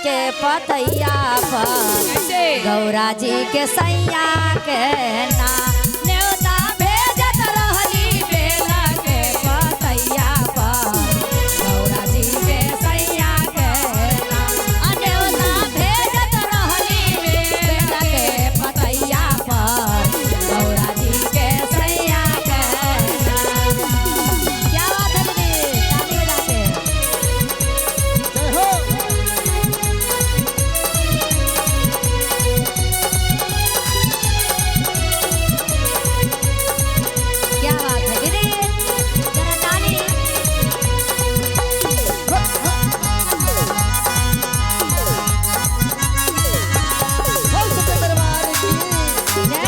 के पतैया पर गौरा जी के सैया के ना न्योता भेजत रहली बेला के पतैया पर गौरा जी के सैया के ना न्योता भेजत रहली बेला के पतैया पर गौरा जी के सैया के ना। क्या बात है दीदी, ताली बजा के क्या बात है दीदी, जरा ताली। जय।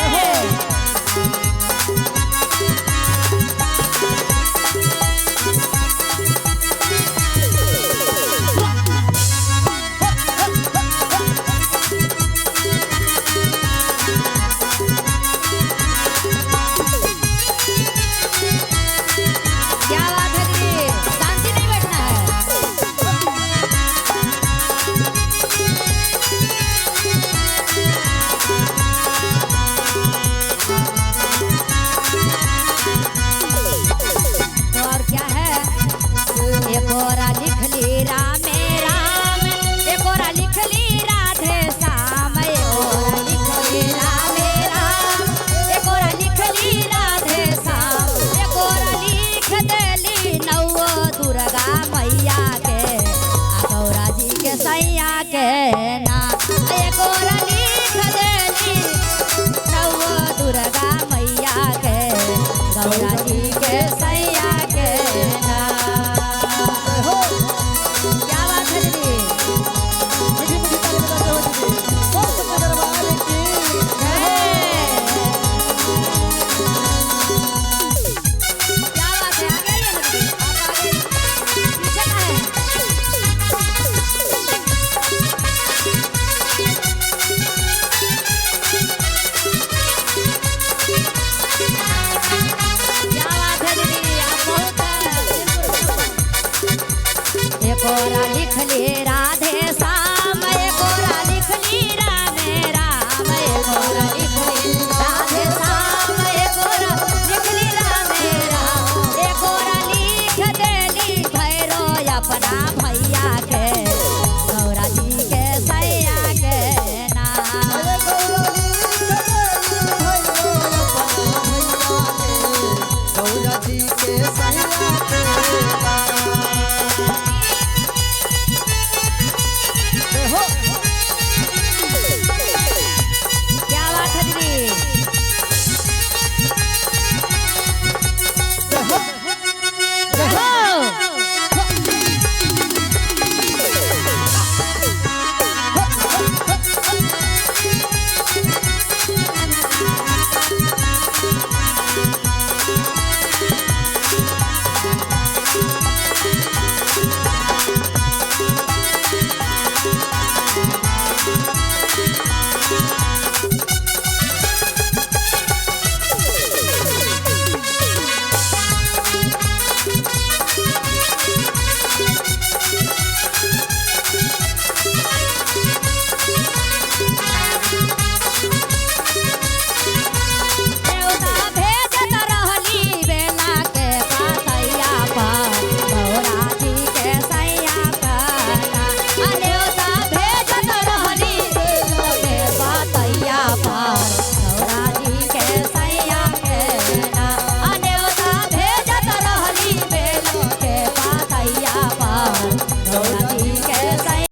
क्या बात है दीदी, शांति नहीं बैठना है। तो और क्या है, एक ओरा लिख ली रामे राम, एक ओरा लिख ली राधे श्याम, एक ओरा लिख ली रामे राम, एक ओरा लिख ली राधे श्याम, एक ओरा लिख देली नौ दुर्गा मैया के आ गौरा जी के सैया के ना, एक ओरा लिख देली नौ दुर्गा मैया के गौरा जी के सैया के ना। क्या बात है दीदी, क्या बात है, आगे आइए ना दीदी, आप आगे पीछे का है। क्या बात है दीदी, आप बहुत एक ओरा लिख ले राधे सा